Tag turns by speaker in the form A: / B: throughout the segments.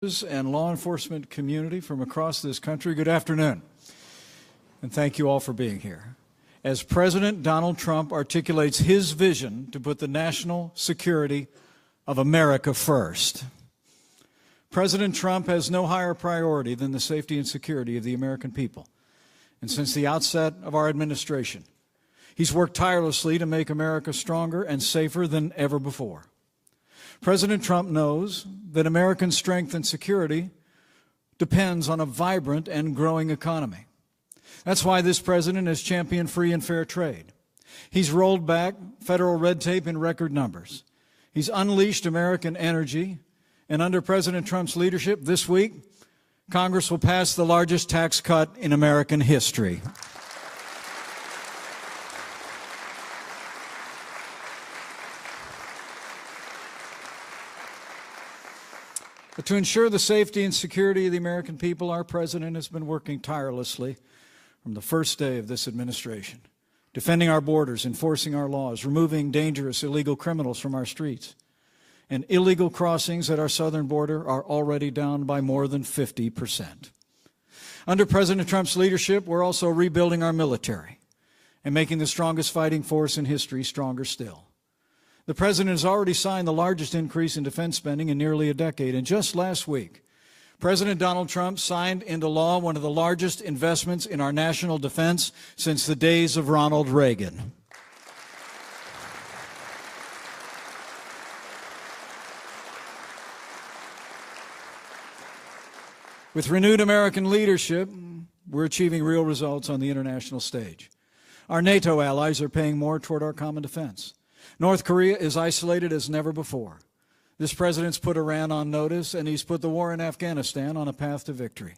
A: and law enforcement community from across this country, good afternoon, and thank you all for being here. As President Donald Trump articulates his vision to put the national security of America first, President Trump has no higher priority than the safety and security of the American people. And since the outset of our administration, he's worked tirelessly to make America stronger and safer than ever before. President Trump knows that American strength and security depends on a vibrant and growing economy. That's why this president has championed free and fair trade. He's rolled back federal red tape in record numbers. He's unleashed American energy. And under President Trump's leadership this week, Congress will pass the largest tax cut in American history. But to ensure the safety and security of the American people, our president has been working tirelessly from the first day of this administration, defending our borders, enforcing our laws, removing dangerous illegal criminals from our streets. And illegal crossings at our southern border are already down by more than 50%. Under President Trump's leadership, we're also rebuilding our military and making the strongest fighting force in history stronger still. The president has already signed the largest increase in defense spending in nearly a decade. And just last week, President Donald Trump signed into law one of the largest investments in our national defense since the days of Ronald Reagan. With renewed American leadership, we're achieving real results on the international stage. Our NATO allies are paying more toward our common defense. North Korea is isolated as never before. This president's put Iran on notice, and he's put the war in Afghanistan on a path to victory.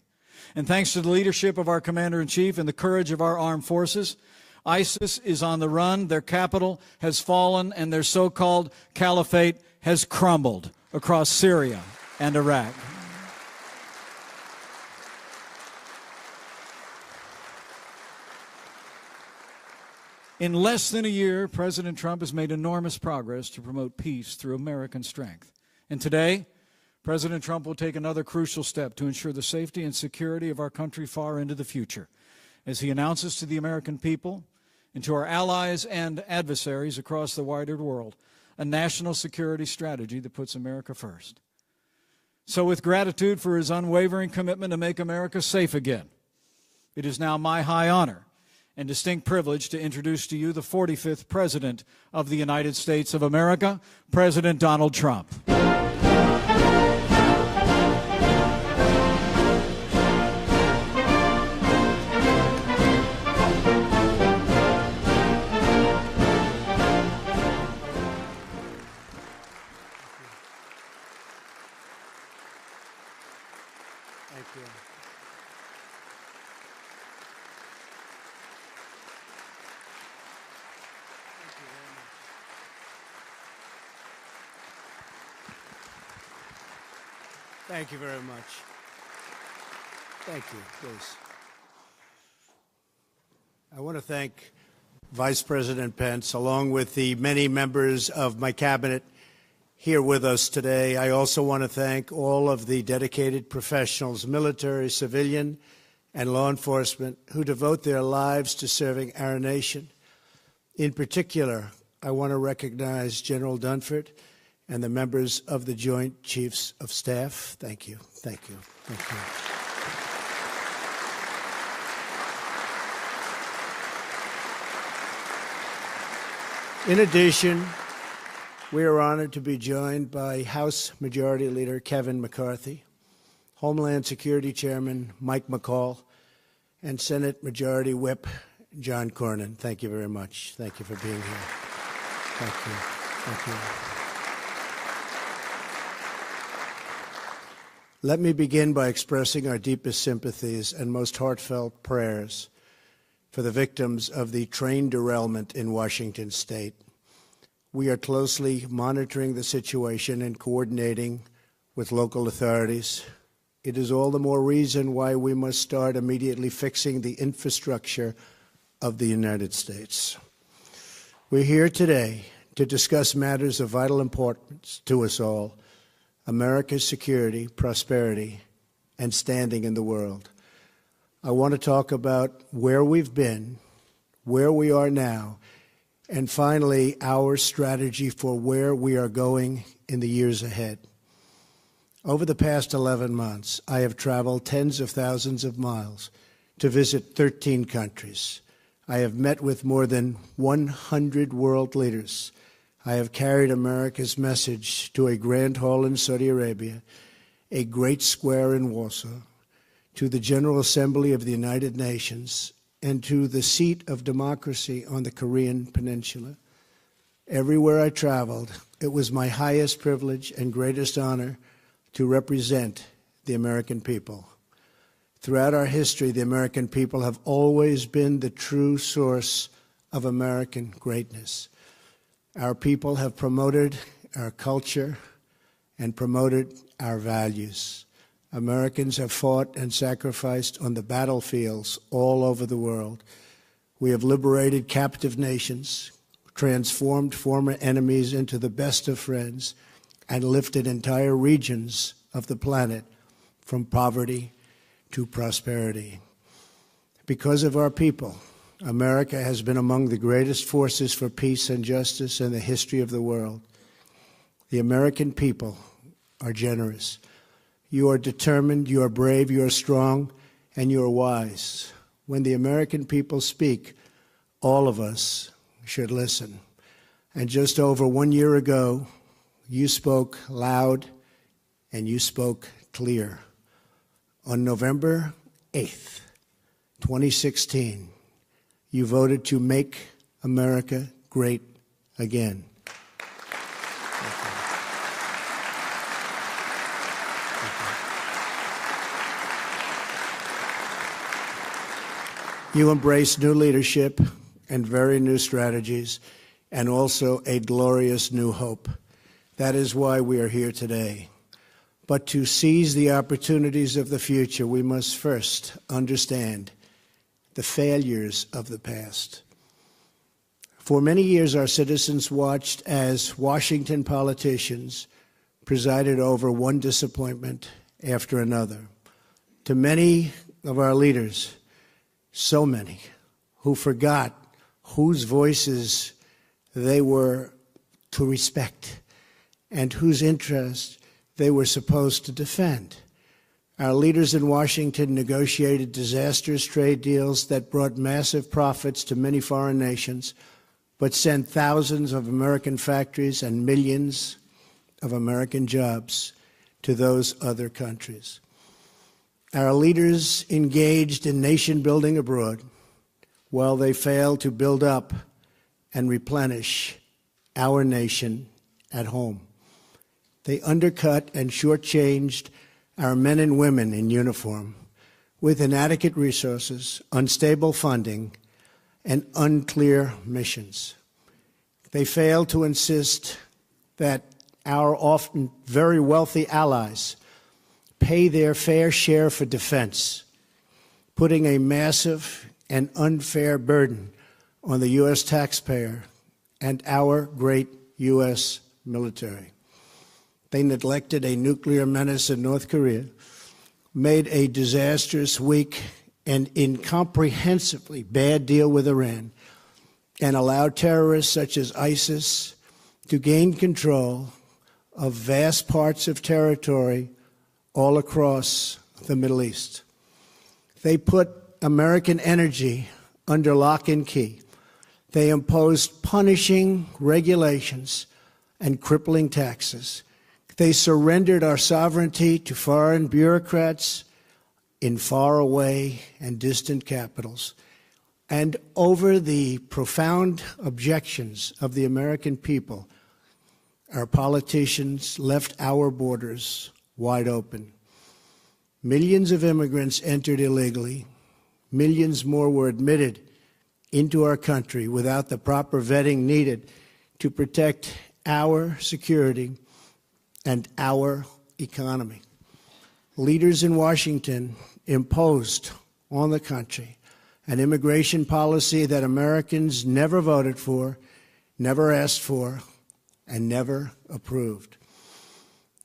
A: And thanks to the leadership of our commander-in-chief and the courage of our armed forces, ISIS is on the run, their capital has fallen, and their so-called caliphate has crumbled across Syria and Iraq. In less than a year, President Trump has made enormous progress to promote peace through American strength. And today, President Trump will take another crucial step to ensure the safety and security of our country far into the future, as he announces to the American people and to our allies and adversaries across the wider world a national security strategy that puts America first. So with gratitude for his unwavering commitment to make America safe again, it is now my high honor and distinct privilege to introduce to you the 45th President of the United States of America, President Donald Trump.
B: Thank you. Thank you very much. Thank you, please. I want to thank Vice President Pence, along with the many members of my cabinet here with us today. I also want to thank all of the dedicated professionals, military, civilian, and law enforcement, who devote their lives to serving our nation. In particular, I want to recognize General Dunford and the members of the Joint Chiefs of Staff. Thank you, thank you, thank you. In addition, we are honored to be joined by House Majority Leader Kevin McCarthy, Homeland Security Chairman Mike McCall, and Senate Majority Whip John Cornyn. Thank you very much. Thank you for being here. Thank you. Thank you. Let me begin by expressing our deepest sympathies and most heartfelt prayers for the victims of the train derailment in Washington State. We are closely monitoring the situation and coordinating with local authorities. It is all the more reason why we must start immediately fixing the infrastructure of the United States. We're here today to discuss matters of vital importance to us all. America's security, prosperity, and standing in the world. I want to talk about where we've been, where we are now, and finally, our strategy for where we are going in the years ahead. Over the past 11 months, I have traveled tens of thousands of miles to visit 13 countries. I have met with more than 100 world leaders. I have carried America's message to a grand hall in Saudi Arabia, a great square in Warsaw, to the General Assembly of the United Nations, and to the seat of democracy on the Korean Peninsula. Everywhere I traveled, it was my highest privilege and greatest honor to represent the American people. Throughout our history, the American people have always been the true source of American greatness. Our people have promoted our culture and promoted our values. Americans have fought and sacrificed on the battlefields all over the world. We have liberated captive nations, transformed former enemies into the best of friends, and lifted entire regions of the planet from poverty to prosperity. Because of our people, America has been among the greatest forces for peace and justice in the history of the world. The American people are generous. You are determined, you are brave, you are strong, and you are wise. When the American people speak, all of us should listen. And just over 1 year ago, you spoke loud and you spoke clear. On November 8th, 2016, you voted to make America great again. You embrace new leadership and very new strategies, and also a glorious new hope. That is why we are here today. But to seize the opportunities of the future, we must first understand the failures of the past. For many years, our citizens watched as Washington politicians presided over one disappointment after another. To many of our leaders, so many, who forgot whose voices they were to respect and whose interests they were supposed to defend. Our leaders in Washington negotiated disastrous trade deals that brought massive profits to many foreign nations, but sent thousands of American factories and millions of American jobs to those other countries. Our leaders engaged in nation building abroad while they failed to build up and replenish our nation at home. They undercut and shortchanged our men and women in uniform with inadequate resources, unstable funding, and unclear missions. They failed to insist that our often very wealthy allies pay their fair share for defense, putting a massive and unfair burden on the U.S. taxpayer and our great U.S. military. They neglected a nuclear menace in North Korea, made a disastrous, weak, and incomprehensibly bad deal with Iran, and allowed terrorists such as ISIS to gain control of vast parts of territory all across the Middle East. They put American energy under lock and key. They imposed punishing regulations and crippling taxes. They surrendered our sovereignty to foreign bureaucrats in faraway and distant capitals. And over the profound objections of the American people, our politicians left our borders wide open. Millions of immigrants entered illegally. Millions more were admitted into our country without the proper vetting needed to protect our security and our economy. Leaders in Washington imposed on the country an immigration policy that Americans never voted for, never asked for, and never approved.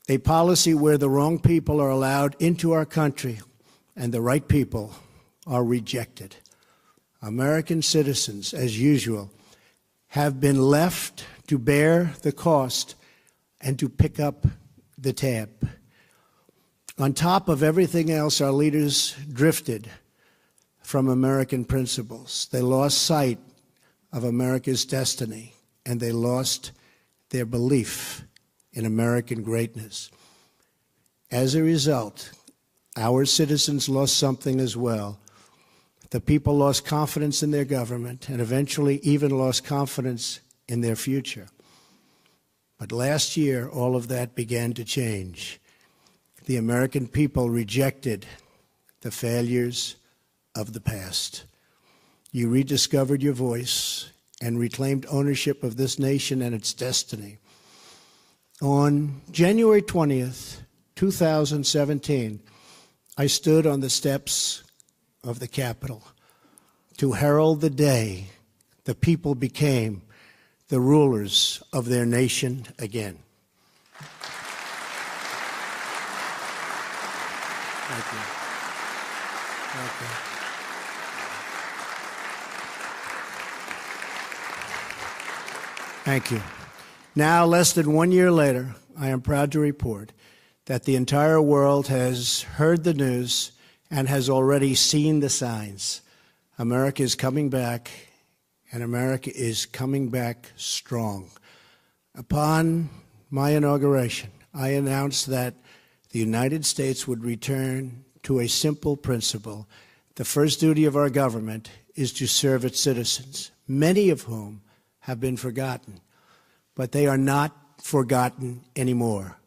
B: a policy where the wrong people are allowed into our country and the right people are rejected. American citizens, as usual, have been left to bear the cost and to pick up the tab. On top of everything else, our leaders drifted from American principles. They lost sight of America's destiny, and they lost their belief in American greatness. As a result, our citizens lost something as well. The people lost confidence in their government and eventually even lost confidence in their future. But last year, all of that began to change. The American people rejected the failures of the past. You rediscovered your voice and reclaimed ownership of this nation and its destiny. On January 20th, 2017, I stood on the steps of the Capitol to herald the day the people became the rulers of their nation again. Thank you. Thank you. Thank you. Now, less than 1 year later, I am proud to report that the entire world has heard the news and has already seen the signs. America is coming back, and America is coming back strong. Upon my inauguration, I announced that the United States would return to a simple principle. The first duty of our government is to serve its citizens, many of whom have been forgotten. But they are not forgotten anymore.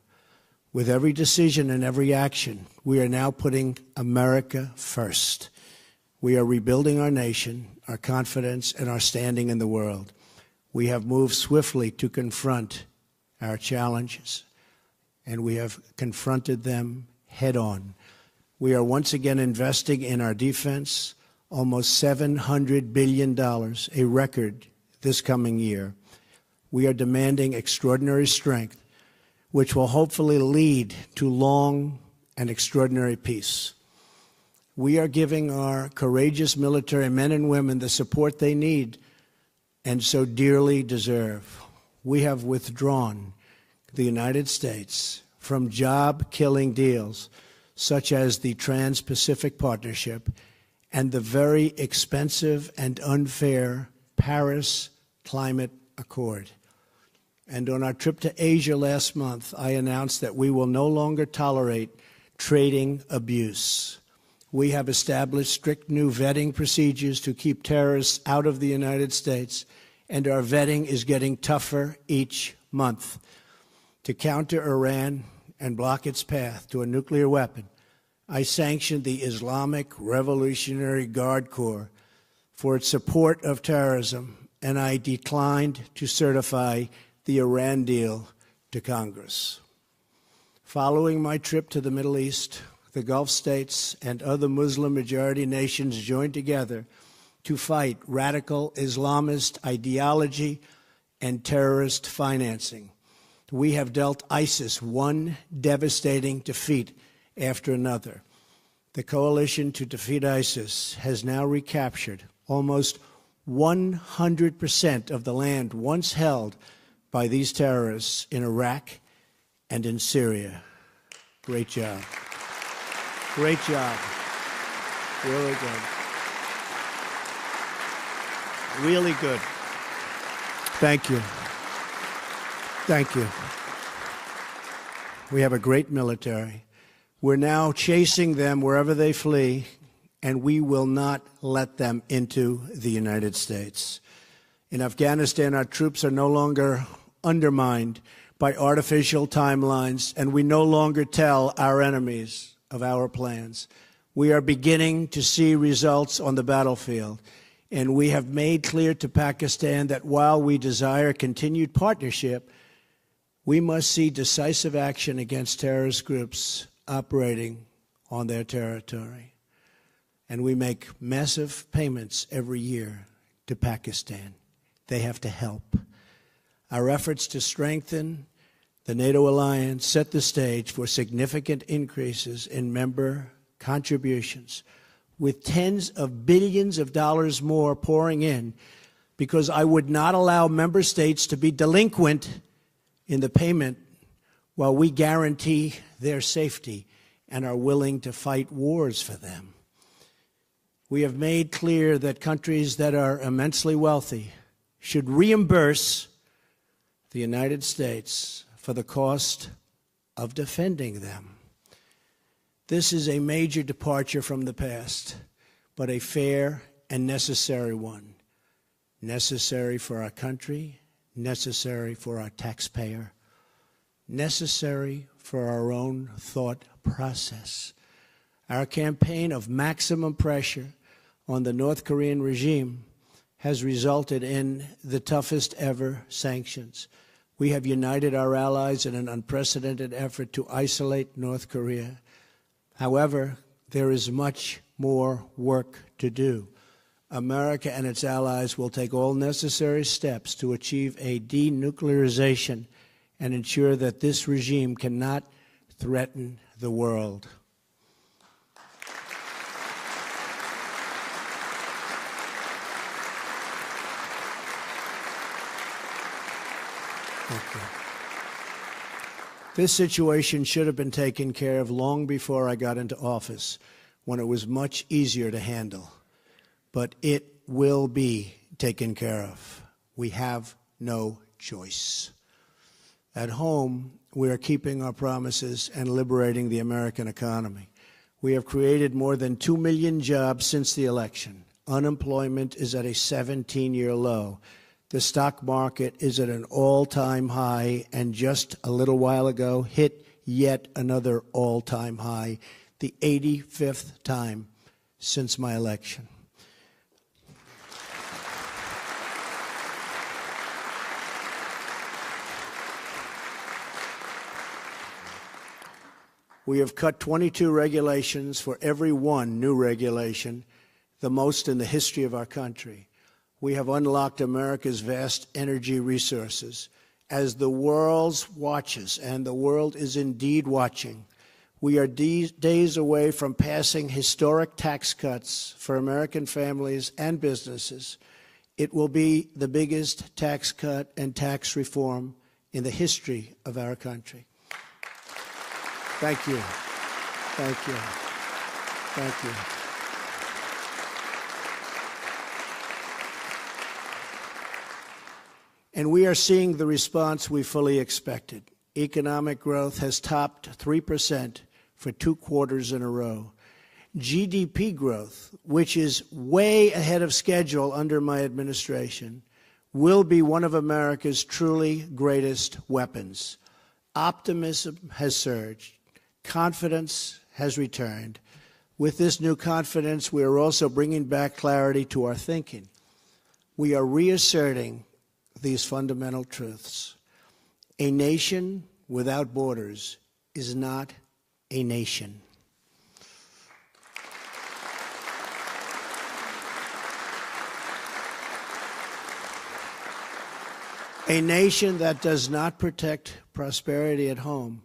B: With every decision and every action, we are now putting America first. We are rebuilding our nation, our confidence, and our standing in the world. We have moved swiftly to confront our challenges, and we have confronted them head on. We are once again investing in our defense, almost $700 billion, a record this coming year. We are demanding extraordinary strength, which will hopefully lead to long and extraordinary peace. We are giving our courageous military men and women the support they need and so dearly deserve. We have withdrawn the United States from job-killing deals such as the Trans-Pacific Partnership and the very expensive and unfair Paris Climate Accord. And on our trip to Asia last month, I announced that we will no longer tolerate trading abuse. We have established strict new vetting procedures to keep terrorists out of the United States, and our vetting is getting tougher each month. To counter Iran and block its path to a nuclear weapon, I sanctioned the Islamic Revolutionary Guard Corps for its support of terrorism, and I declined to certify the Iran deal to Congress. Following my trip to the Middle East, the Gulf states and other Muslim-majority nations joined together to fight radical Islamist ideology and terrorist financing. We have dealt ISIS one devastating defeat after another. The coalition to defeat ISIS has now recaptured almost 100% of the land once held by these terrorists in Iraq and in Syria. Great job. Great job. Really good. Really good. Thank you. Thank you. We have a great military. We're now chasing them wherever they flee, and we will not let them into the United States. In Afghanistan, our troops are no longer undermined by artificial timelines, and we no longer tell our enemies of our plans. We are beginning to see results on the battlefield, and we have made clear to Pakistan that while we desire continued partnership, we must see decisive action against terrorist groups operating on their territory. And we make massive payments every year to Pakistan. They have to help. Our efforts to strengthen The NATO alliance set the stage for significant increases in member contributions, with tens of billions of dollars more pouring in, because I would not allow member states to be delinquent in the payment while we guarantee their safety and are willing to fight wars for them. We have made clear that countries that are immensely wealthy should reimburse the United States for the cost of defending them. This is a major departure from the past, but a fair and necessary one. Necessary for our country, necessary for our taxpayer, necessary for our own thought process. Our campaign of maximum pressure on the North Korean regime has resulted in the toughest ever sanctions. We have united our allies in an unprecedented effort to isolate North Korea. However, there is much more work to do. America and its allies will take all necessary steps to achieve a denuclearization and ensure that this regime cannot threaten the world. Thank you. This situation should have been taken care of long before I got into office, when it was much easier to handle. But it will be taken care of. We have no choice. At home, we are keeping our promises and liberating the American economy. We have created more than 2 million jobs since the election. Unemployment is at a 17-year low. The stock market is at an all-time high, and just a little while ago hit yet another all-time high, the 85th time since my election. We have cut 22 regulations for every one new regulation, the most in the history of our country. We have unlocked America's vast energy resources. As the world watches, and the world is indeed watching, we are days away from passing historic tax cuts for American families and businesses. It will be the biggest tax cut and tax reform in the history of our country. Thank you. Thank you. Thank you. And we are seeing the response we fully expected. Economic growth has topped 3% for 2 quarters in a row. GDP growth, which is way ahead of schedule under my administration, will be one of America's truly greatest weapons. Optimism has surged. Confidence has returned. With this new confidence, we are also bringing back clarity to our thinking. We are reasserting these fundamental truths. A nation without borders is not a nation. A nation that does not protect prosperity at home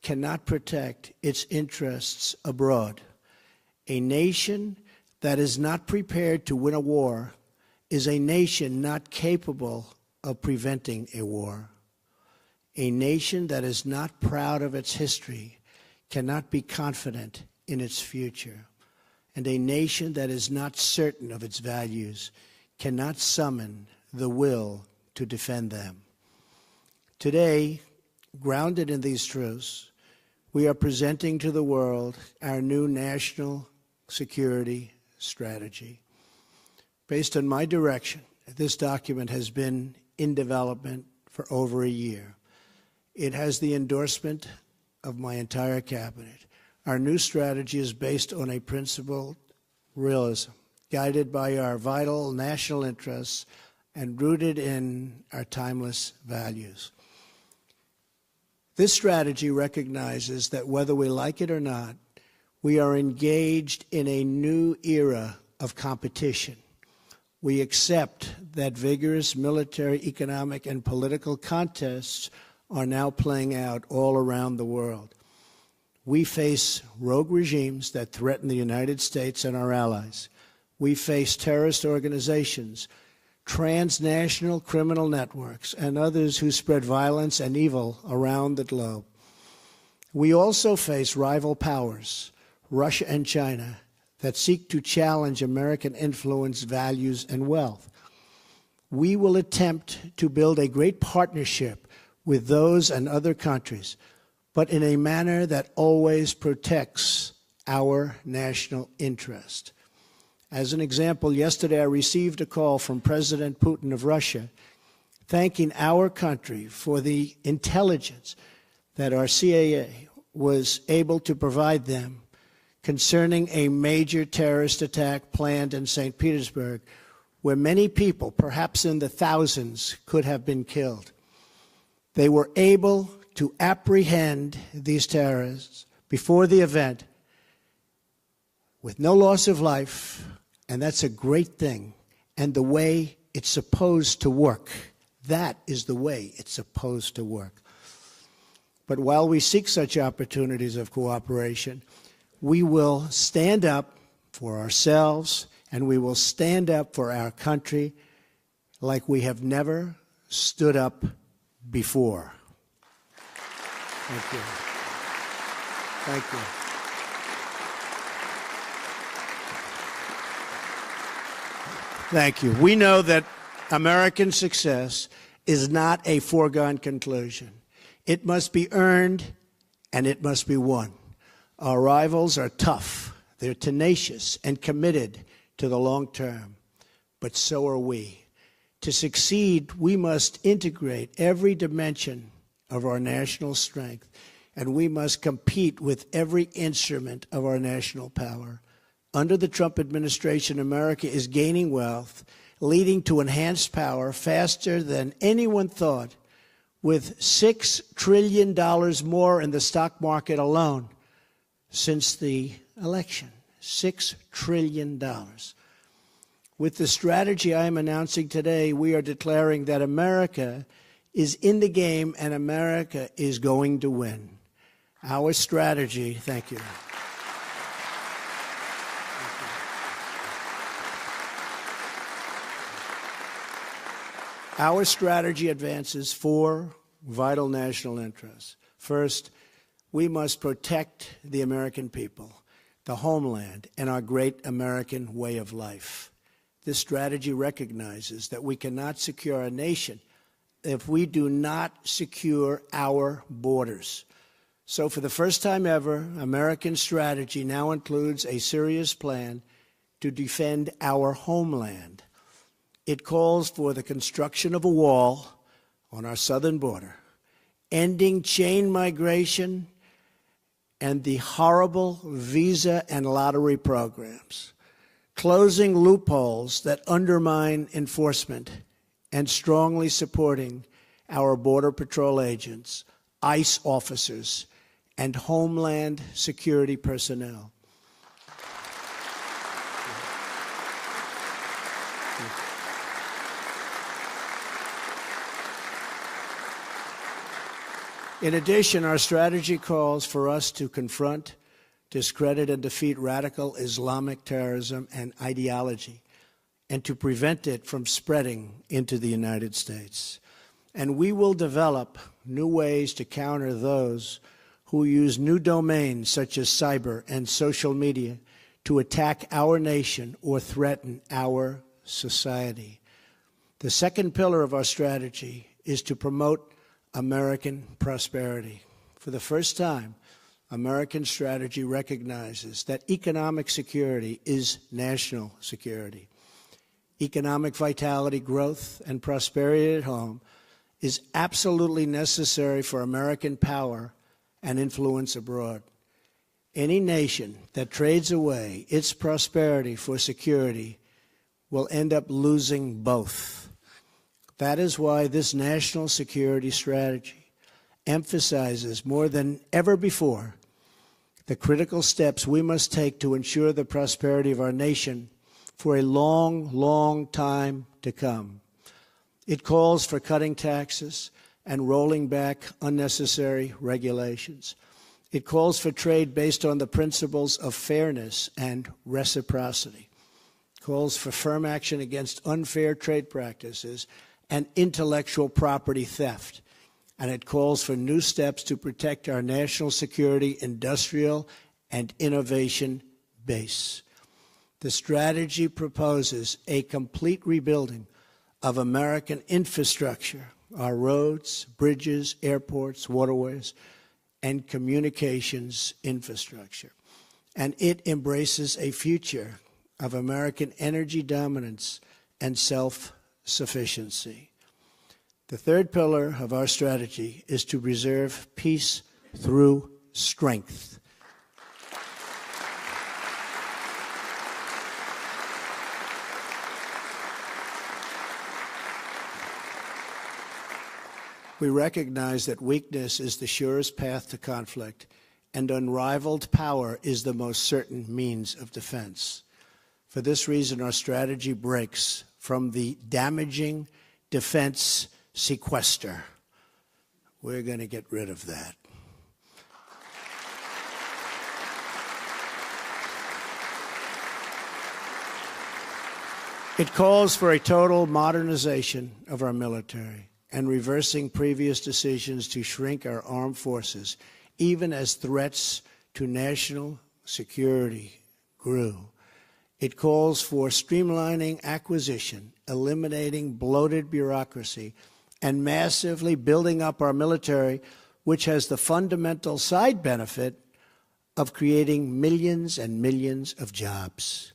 B: cannot protect its interests abroad. A nation that is not prepared to win a war is a nation not capable of preventing a war. A nation that is not proud of its history cannot be confident in its future. And a nation that is not certain of its values cannot summon the will to defend them. Today, grounded in these truths, we are presenting to the world our new national security strategy. Based on my direction, this document has been in development for over a year. It has the endorsement of my entire cabinet. Our new strategy is based on a principled realism, guided by our vital national interests and rooted in our timeless values. This strategy recognizes that whether we like it or not, we are engaged in a new era of competition. We accept that vigorous military, economic, and political contests are now playing out all around the world. We face rogue regimes that threaten the United States and our allies. We face terrorist organizations, transnational criminal networks, and others who spread violence and evil around the globe. We also face rival powers, Russia and China, that seek to challenge American influence, values, and wealth. We will attempt to build a great partnership with those and other countries, but in a manner that always protects our national interest. As an example, yesterday I received a call from President Putin of Russia thanking our country for the intelligence that our CIA was able to provide them concerning a major terrorist attack planned in St. Petersburg, where many people, perhaps in the thousands, could have been killed. They were able to apprehend these terrorists before the event with no loss of life, and that's a great thing, and the way it's supposed to work. That is the way it's supposed to work. But while we seek such opportunities of cooperation, we will stand up for ourselves and we will stand up for our country like we have never stood up before. Thank you. Thank you. Thank you. We know that American success is not a foregone conclusion. It must be earned and it must be won. Our rivals are tough. They're tenacious and committed to the long term, but so are we. To succeed, we must integrate every dimension of our national strength, and we must compete with every instrument of our national power. Under the Trump administration, America is gaining wealth, leading to enhanced power faster than anyone thought, with $6 trillion more in the stock market alone since the election. $6 trillion. With the strategy I am announcing today, we are declaring that America is in the game and America is going to win. Our strategy, thank you. Our strategy advances four vital national interests. First, we must protect the American people, the homeland, and our great American way of life. This strategy recognizes that we cannot secure a nation if we do not secure our borders. So for the first time ever, American strategy now includes a serious plan to defend our homeland. It calls for the construction of a wall on our southern border, ending chain migration and the horrible visa and lottery programs, closing loopholes that undermine enforcement, and strongly supporting our Border Patrol agents, ICE officers, and Homeland Security personnel. In addition, our strategy calls for us to confront, discredit, and defeat radical Islamic terrorism and ideology, and to prevent it from spreading into the United States. And we will develop new ways to counter those who use new domains such as cyber and social media to attack our nation or threaten our society. The second pillar of our strategy is to promote American prosperity. For the first time, American strategy recognizes that economic security is national security. Economic vitality, growth, and prosperity at home is absolutely necessary for American power and influence abroad. Any nation that trades away its prosperity for security will end up losing both. That is why this national security strategy emphasizes more than ever before the critical steps we must take to ensure the prosperity of our nation for a long, long time to come. It calls for cutting taxes, and rolling back unnecessary regulations. It calls for trade based on the principles of fairness and reciprocity. It calls for firm action against unfair trade practices and intellectual property theft. And it calls for new steps to protect our national security, industrial, and innovation base. The strategy proposes a complete rebuilding of American infrastructure, our roads, bridges, airports, waterways, and communications infrastructure. And it embraces a future of American energy dominance and self-sufficiency. The third pillar of our strategy is to preserve peace through strength. We recognize that weakness is the surest path to conflict, and unrivaled power is the most certain means of defense. For this reason, our strategy breaks from the damaging defense sequester. We're going to get rid of that. It calls for a total modernization of our military and reversing previous decisions to shrink our armed forces, even as threats to national security grew. It calls for streamlining acquisition, eliminating bloated bureaucracy, and massively building up our military, which has the fundamental side benefit of creating millions and millions of jobs.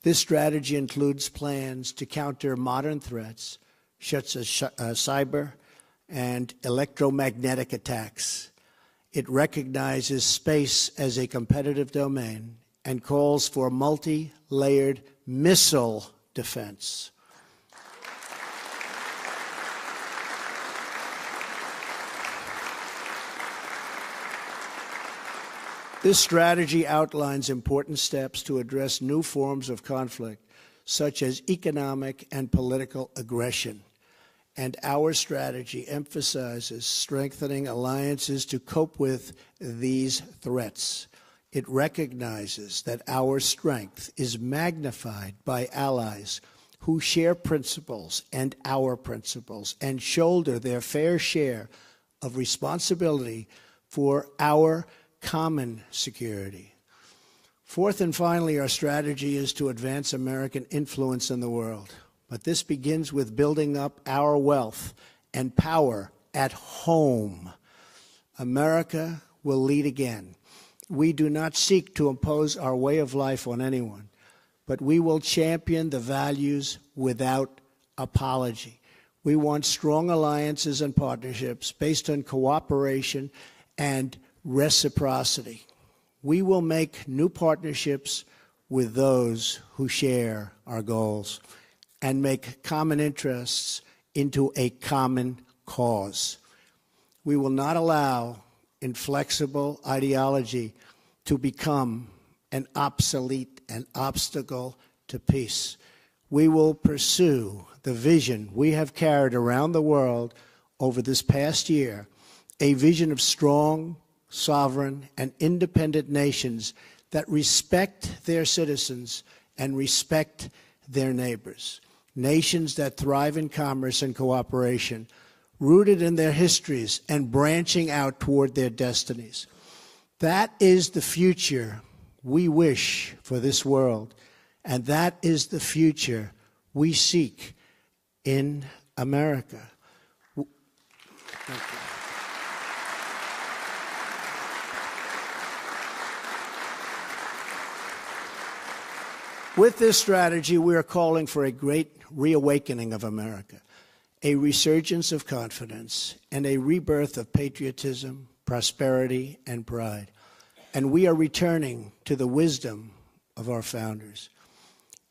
B: This strategy includes plans to counter modern threats, such as cyber and electromagnetic attacks. It recognizes space as a competitive domain and calls for multi-layered missile defense. This strategy outlines important steps to address new forms of conflict, such as economic and political aggression. And our strategy emphasizes strengthening alliances to cope with these threats. It recognizes that our strength is magnified by allies who share principles and our principles and shoulder their fair share of responsibility for our common security. Fourth and finally, our strategy is to advance American influence in the world. But this begins with building up our wealth and power at home. America will lead again. We do not seek to impose our way of life on anyone, but we will champion the values without apology. We want strong alliances and partnerships based on cooperation and reciprocity. We will make new partnerships with those who share our goals and make common interests into a common cause. We will not allow inflexible ideology to become an obsolete and obstacle to peace. We will pursue the vision we have carried around the world over this past year, a vision of strong, sovereign, and independent nations that respect their citizens and respect their neighbors. Nations that thrive in commerce and cooperation, rooted in their histories and branching out toward their destinies. That is the future we wish for this world, and that is the future we seek in America. Thank you. With this strategy, we are calling for a great reawakening of America, a resurgence of confidence, and a rebirth of patriotism, prosperity, and pride. And we are returning to the wisdom of our founders.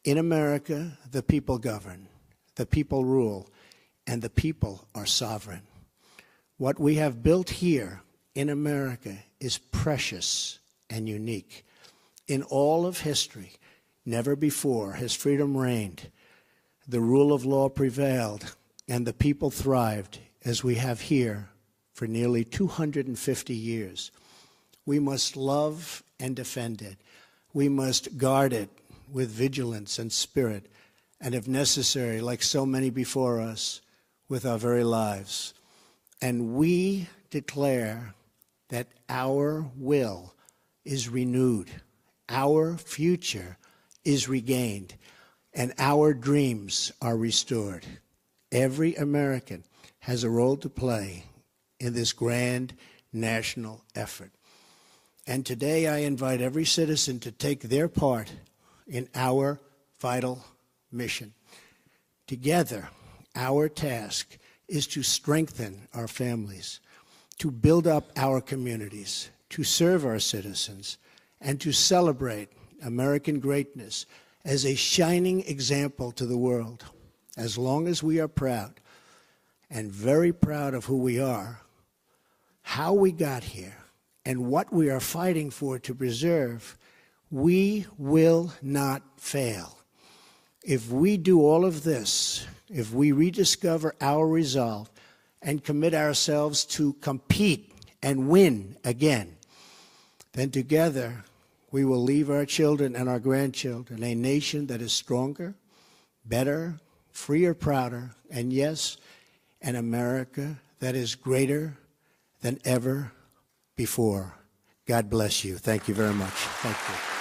B: In America, the people govern, the people rule, and the people are sovereign. What we have built here in America is precious and unique. In all of history, never before has freedom reigned, the rule of law prevailed, and the people thrived as we have here for nearly 250 years. We must love and defend it. We must guard it with vigilance and spirit, and if necessary, like so many before us, with our very lives. And we declare that our will is renewed, our future is regained, and our dreams are restored. Every American has a role to play in this grand national effort. And today I invite every citizen to take their part in our vital mission. Together, our task is to strengthen our families, to build up our communities, to serve our citizens, and to celebrate American greatness as a shining example to the world. As long as we are proud, and very proud of who we are, how we got here, and what we are fighting for to preserve, we will not fail. If we do all of this, if we rediscover our resolve and commit ourselves to compete and win again, then together we will leave our children and our grandchildren a nation that is stronger, better, freer, prouder, and yes, an America that is greater than ever before. God bless you. Thank you very much. Thank you.